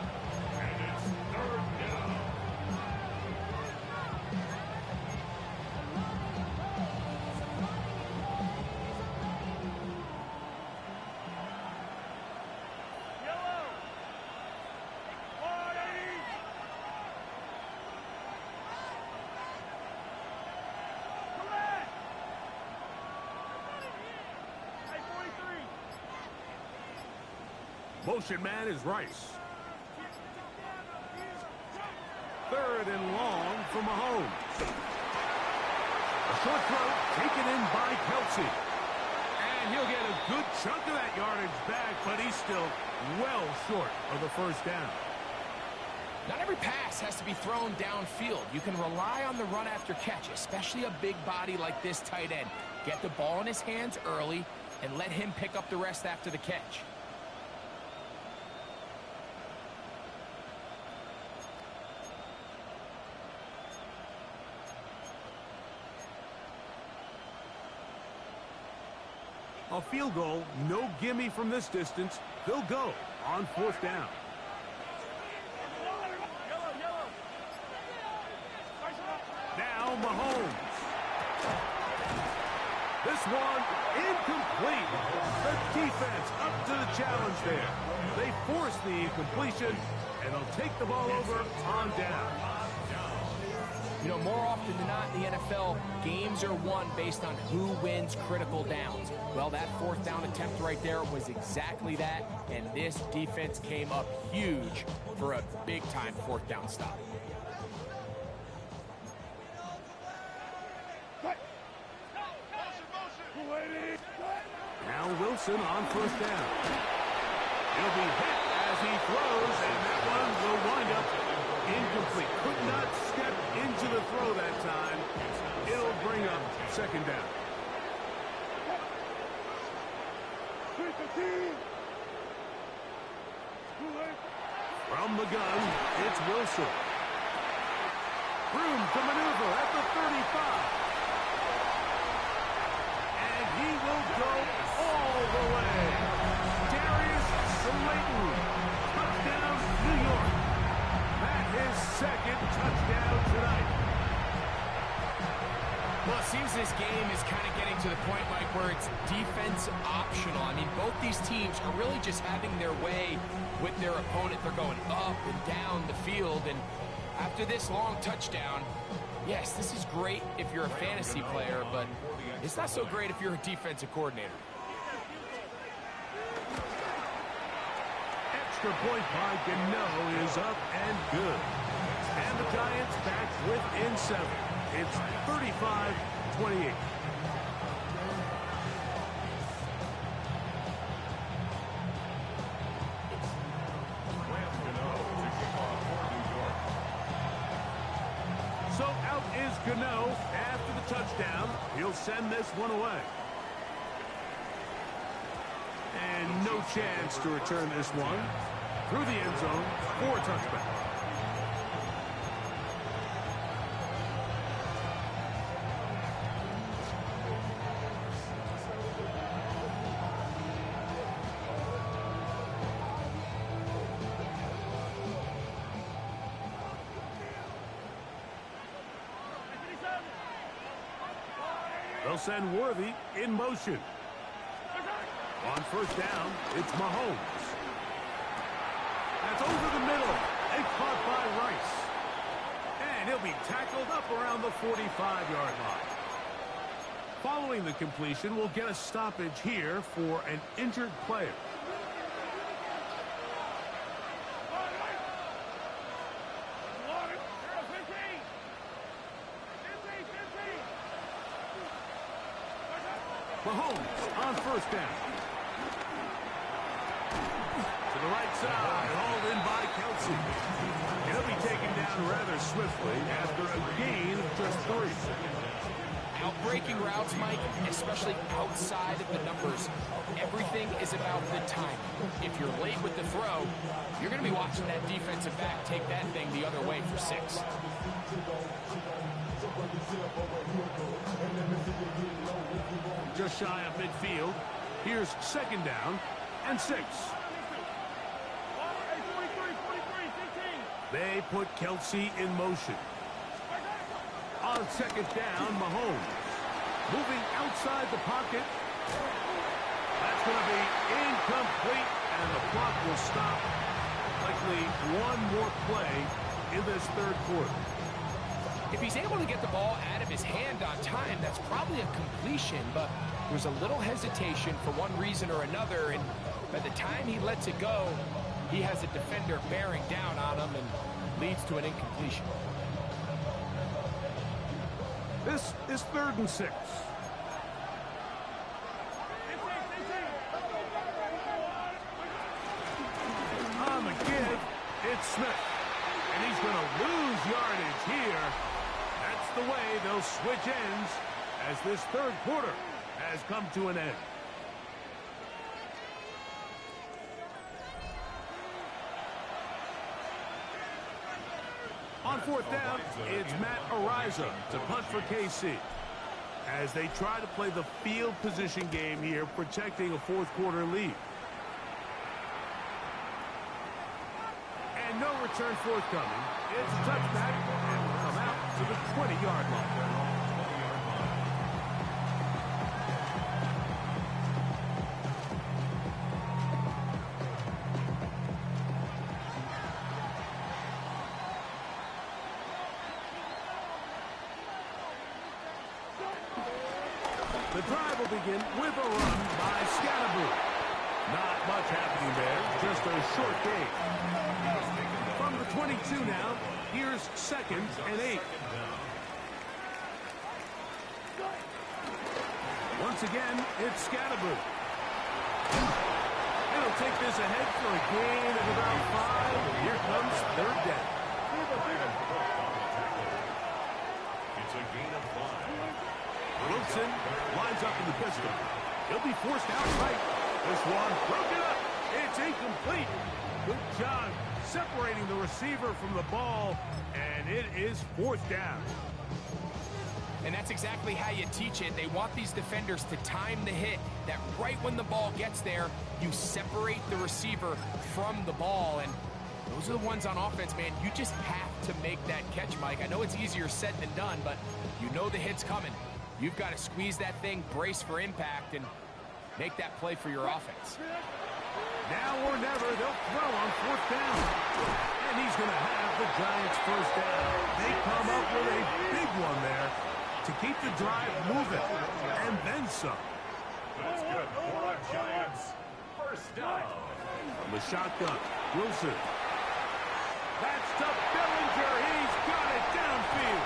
and it's 3rd down. Motion man is Rice. 3rd and long for Mahomes. A short throw taken in by Kelsey. And he'll get a good chunk of that yardage back, but he's still well short of the first down. Not every pass has to be thrown downfield. You can rely on the run after catch, especially a big body like this tight end. Get the ball in his hands early and let him pick up the rest after the catch. A field goal, no gimme from this distance. They'll go on 4th down. Now Mahomes. This one incomplete. The defense up to the challenge there. They force the incompletion, and they'll take the ball over on down. You know, more often than not in the NFL, games are won based on who wins critical downs. Well, that 4th down attempt right there was exactly that, and this defense came up huge for a big-time 4th down stop. Now Wilson on 1st down. He'll be hit as he throws, and that one will wind up incomplete. Could not step into the throw that time. It'll bring up 2nd down. From the gun, it's Wilson. Room to maneuver at the 35. And he will go where it's defense optional. I mean, both these teams are really just having their way with their opponent. They're going up and down the field, and after this long touchdown, yes, this is great if you're a fantasy player, but it's not so great if you're a defensive coordinator. Extra point by Gano is up and good. And the Giants back within 7. It's 35-28. So out is Gano after the touchdown. He'll send this one away. And no chance to return this one through the end zone for a touchback. They'll send Worthy in motion. On first down, it's Mahomes. That's over the middle and caught by Rice. And he'll be tackled up around the 45-yard line. Following the completion, we'll get a stoppage here for an injured player. Mahomes on first down. To the right side, hauled in by Kelsey. He'll be taken down rather swiftly after a gain of just 3. Outbreaking routes, Mike, especially outside of the numbers, everything is about the timing. If you're late with the throw, you're going to be watching that defensive back take that thing the other way for 6. Just shy of midfield. Here's second down and 6. They put Kelsey in motion. On second down, Mahomes. Moving outside the pocket. That's going to be incomplete, and the clock will stop. Likely one more play in this third quarter. If he's able to get the ball out of his hand on time, that's probably a completion, but there's a little hesitation for one reason or another, and by the time he lets it go, he has a defender bearing down on him and leads to an incompletion. This is 3rd and 6. On the give, it's Smith. And he's going to lose yardage here. That's the way they'll switch ends as this third quarter has come to an end. On fourth down, it's Matt Ariza to punt for KC. As they try to play the field position game here, protecting a fourth quarter lead. And no return forthcoming. It's a touchback, and we'll come out to the 20-yard line. The drive will begin with a run by Scatterboot. Not much happening there, just a short gain. From the 22 now, here's 2nd and 8. Once again, it's Scatterboot. He'll take this ahead for a gain of about 5. Here comes 3rd down. It's a gain of 5. Wilson lines up in the pistol. He'll be forced out right. This one broken up. It's incomplete. Good job separating the receiver from the ball, and it is 4th down. And that's exactly how you teach it. They want these defenders to time the hit, that right when the ball gets there, you separate the receiver from the ball. And those are the ones on offense, man. You just have to make that catch, Mike. I know it's easier said than done, but you know the hit's coming. You've got to squeeze that thing, brace for impact, and make that play for your offense. Now or never, they'll throw on 4th down. And he's going to have the Giants' 1st down. They come up with a big one there to keep the drive moving, and then some. That's good for the Giants. 1st down. From the shotgun, Wilson. That's to Bellinger. He's got it downfield.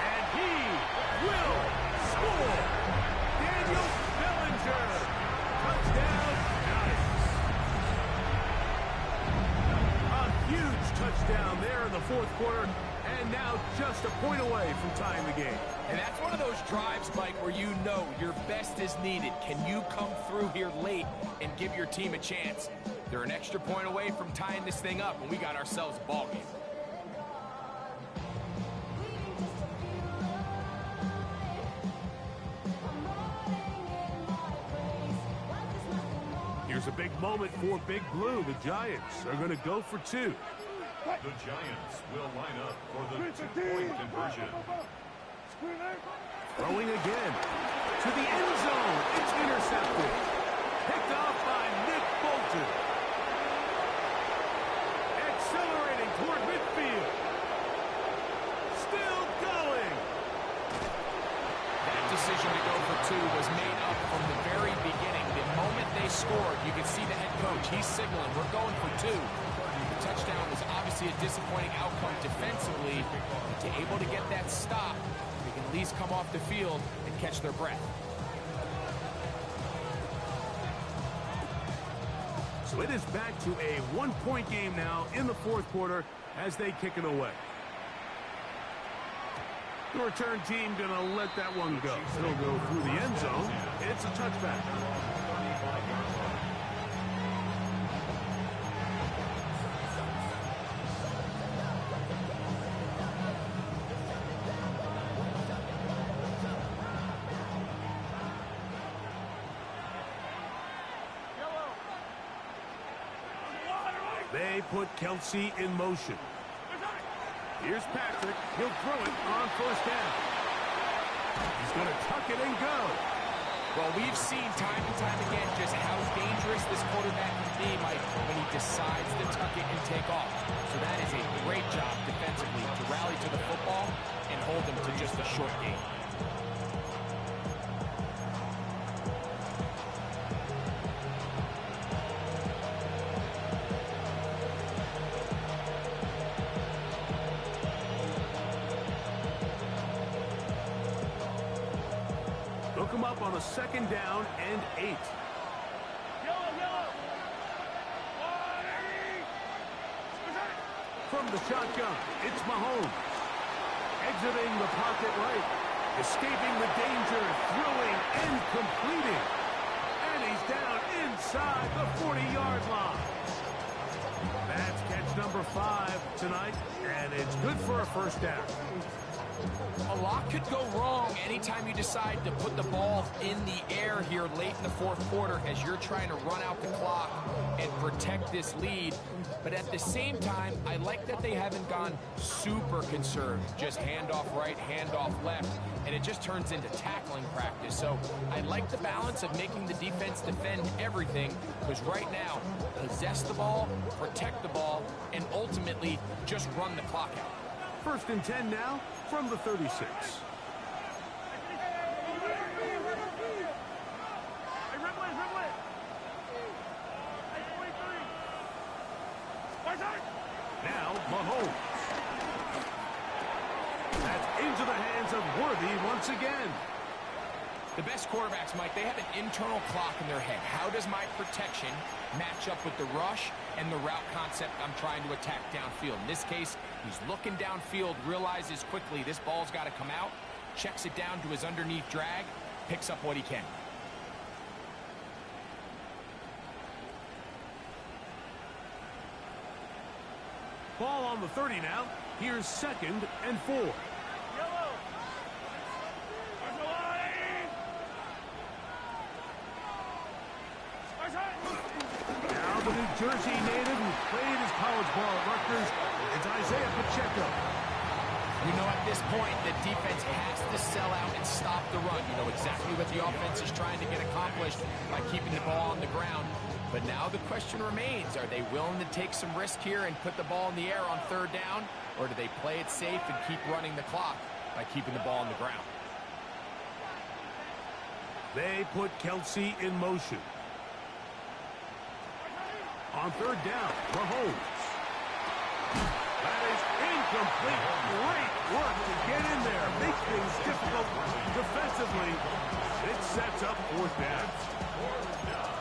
And he will score. Daniel Bellinger. Touchdown, Giants. A huge touchdown there in the 4th quarter. And now just a point away from tying the game. And that's one of those drives, Mike, where you know your best is needed. Can you come through here late and give your team a chance? They're an extra point away from tying this thing up, and we got ourselves a ball game. Here's a big moment for Big Blue. The Giants are going to go for 2. The Giants will line up for the 2-point conversion. Throwing again. To the end zone. It's intercepted. Picked off by Nick Bolton. Accelerating toward midfield. Still going. That decision to go for 2 was made up from the very beginning. The moment they scored, you could see the head coach. He's signaling, we're going for 2. The touchdown was obviously a disappointing outcome defensively. But to able to get that stop, they can at least come off the field and catch their breath. So it is back to a 1-point game now in the 4th quarter as they kick it away. The return team going to let that one go. It'll go through the end zone. It's a touchback. They put Kelsey in motion. Here's Patrick. He'll throw it on 1st down. He's going to tuck it and go. Well, we've seen time and time again just how dangerous this quarterback can be, Mike, when he decides to tuck it and take off. So that is a great job defensively to rally to the football and hold them to just a short game. Look him up on a 2nd down and 8. Yellow. From the shotgun, it's Mahomes. Exiting the pocket right. Escaping the danger, throwing and completing. And he's down inside the 40-yard line. That's catch number 5 tonight, and it's good for a 1st down. A lot could go wrong anytime you decide to put the ball in the air here late in the 4th quarter as you're trying to run out the clock and protect this lead. But at the same time, I like that they haven't gone super conserved. Just handoff right, handoff left, and it just turns into tackling practice. So I like the balance of making the defense defend everything, because right now, possess the ball, protect the ball, and ultimately just run the clock out. 1st and 10 now from the 36. Now Mahomes. That's into the hands of Worthy once again. The best quarterbacks, Mike, they have an internal clock in their head. How does my protection match up with the rush and the route concept I'm trying to attack downfield? In this case, he's looking downfield, realizes quickly this ball's got to come out, checks it down to his underneath drag, picks up what he can. Ball on the 30 now. Here's 2nd and 4. Now the New Jersey native who played his college ball at Rutgers, it's Isaiah Pacheco. You know, at this point, the defense has to sell out and stop the run. You know exactly what the offense is trying to get accomplished by keeping the ball on the ground. But now the question remains, are they willing to take some risk here and put the ball in the air on third down? Or do they play it safe and keep running the clock by keeping the ball on the ground? They put Kelsey in motion. On third down, Mahomes. That is incomplete. Great work to get in there. Makes things difficult defensively. It sets up fourth down.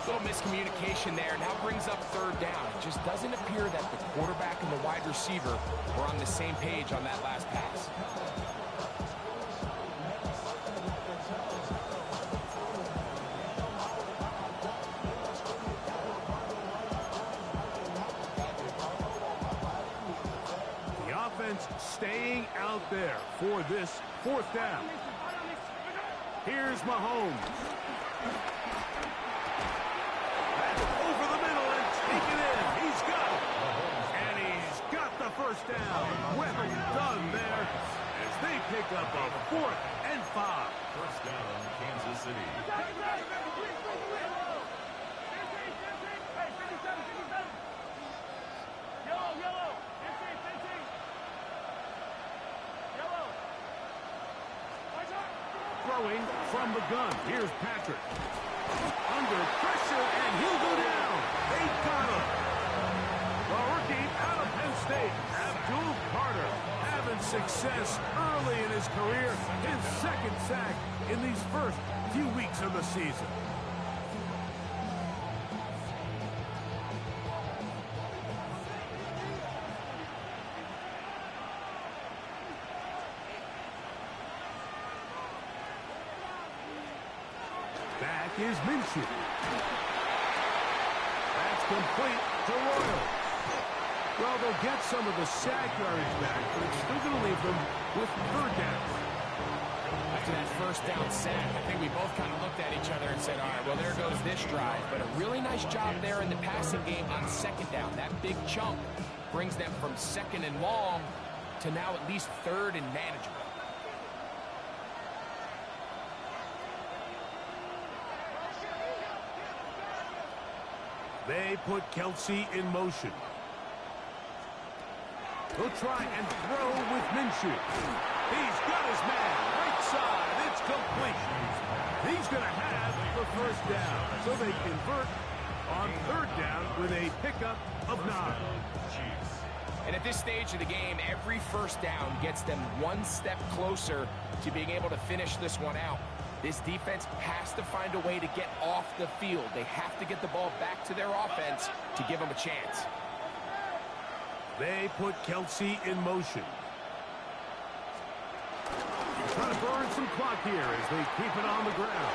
A little miscommunication there. Now brings up third down. It just doesn't appear that the quarterback and the wide receiver were on the same page on that last pass. Staying out there for this fourth down. Here's Mahomes. That's over the middle and taken in. He's got it. And he's got the first down. Well done there as they pick up a 4th and 5. First down, Kansas City. Throwing from the gun. Here's Patrick. Under pressure, and he'll go down. They got him. The rookie out of Penn State, Abdul Carter, having success early in his career. His 2nd sack in these first few weeks of the season. Back is Minshew. That's complete to Royal. Well, they'll get some of the sack yardage back, but it's still going to leave them with third down. After that first down sack, I think we both kind of looked at each other and said, all right, well, there goes this drive. But a really nice job there in the passing game on second down. That big chunk brings them from 2nd and long to now at least 3rd and manageable. They put Kelsey in motion. He'll try and throw with Minshew. He's got his man. Right side. It's complete. He's going to have the first down. So they convert on third down with a pickup of 9. And at this stage of the game, every first down gets them one step closer to being able to finish this one out. This defense has to find a way to get off the field. They have to get the ball back to their offense to give them a chance. They put Kelsey in motion. Trying to burn some clock here as they keep it on the ground.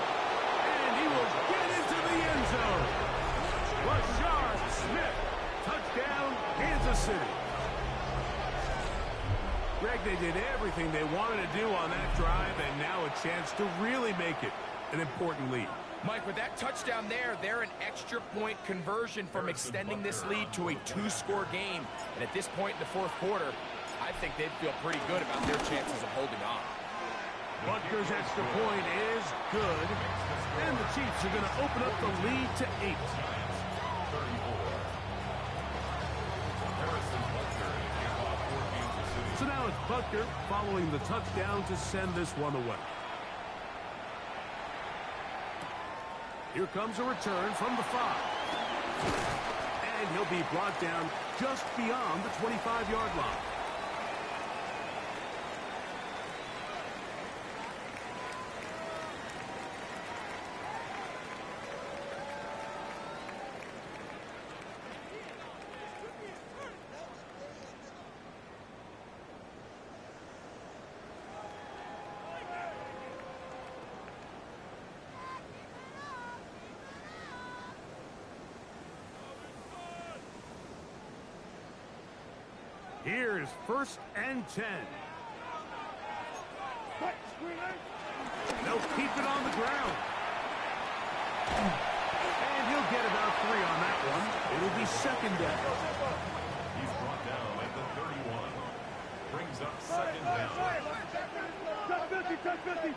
And he will get into the end zone. Rashard Smith. Touchdown, Kansas City. Greg, they did everything they wanted to do on that drive, and now a chance to really make it an important lead. Mike, with that touchdown there, they're an extra point conversion from extending this lead to a 2-score game. And at this point in the 4th quarter, I think they'd feel pretty good about their chances of holding on. Butker's extra point is good, and the Chiefs are going to open up the lead to 8. So now it's Butker following the touchdown to send this one away. Here comes a return from the 5. And he'll be brought down just beyond the 25-yard line. Here's 1st and 10. They'll keep it on the ground. And he'll get about 3 on that one. It'll be 2nd down. He's brought down at the 31. brings up second down. Touch 50, touch 50.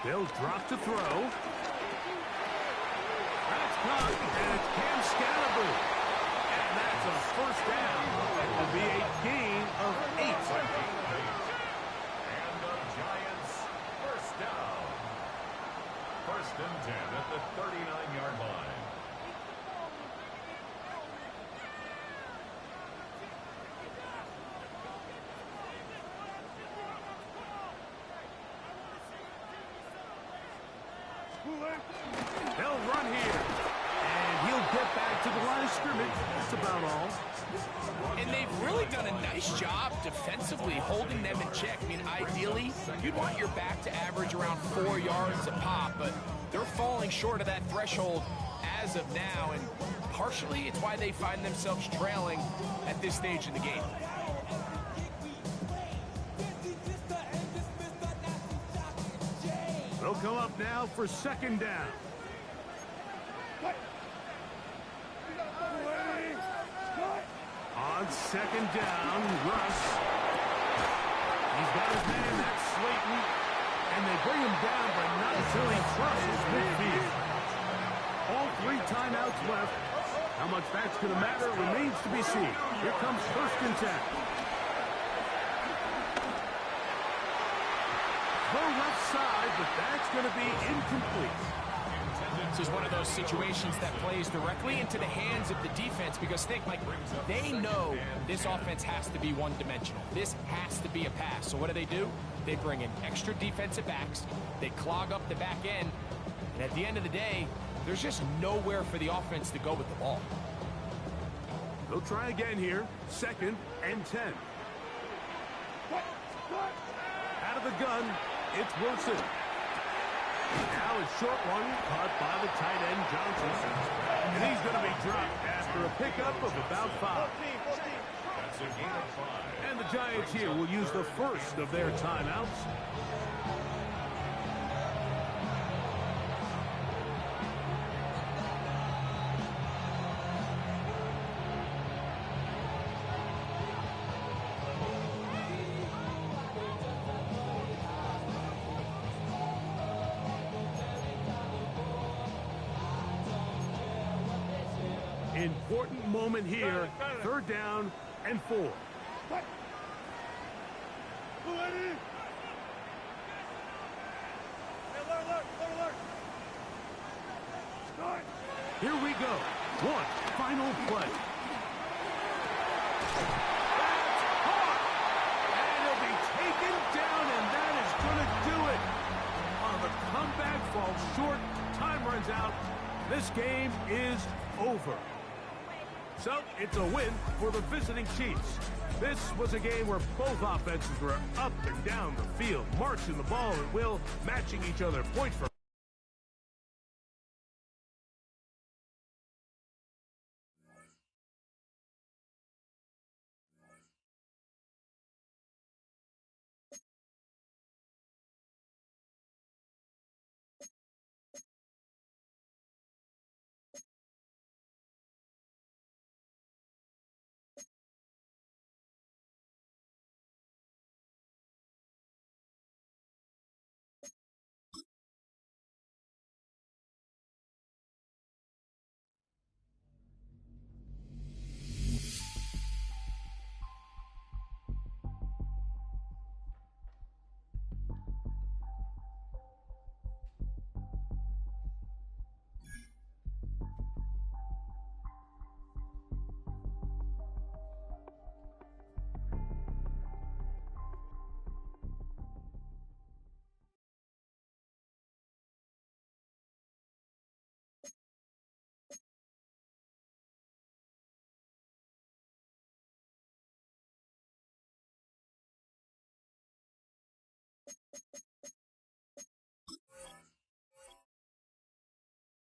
They'll drop to throw. That's caught, and it's Cam Scalaboo. And that's a first down. It will be a gain of 8. And the Giants first down. First and 10 at the 39-yard line. They'll run here. And he'll get back to the line of scrimmage. That's about all. And they've really done a nice job defensively holding them in check. I mean, ideally, you'd want your back to average around 4 yards a pop, but they're falling short of that threshold as of now, and partially it's why they find themselves trailing at this stage in the game. They'll come up now for second down. On second down, Russ. He's got his man, that's Slayton. And they bring him down, but not until he crosses midfield. All 3 timeouts left. How much that's going to matter remains to be seen. Here comes first and 10. Throw left side, but that's going to be incomplete. This is one of those situations that plays directly into the hands of the defense because think, Mike, they know this offense has to be one-dimensional. This has to be a pass. So what do? They bring in extra defensive backs. They clog up the back end. And at the end of the day, there's just nowhere for the offense to go with the ball. They'll try again here. Second and 10. Out of the gun, it's Wilson. Now a short one caught by the tight end Johnson. And he's going to be dropped after a pickup of about 5. That's a gain of 5. And the Giants here will use the first of their timeouts. Important moment here. Third down and 4. Here we go. One final play. That's caught. And he'll be taken down, and that is going to do it. The comeback falls short. Time runs out. This game is over. So, it's a win for the visiting Chiefs. This was a game where both offenses were up and down the field, marching the ball at will, matching each other point for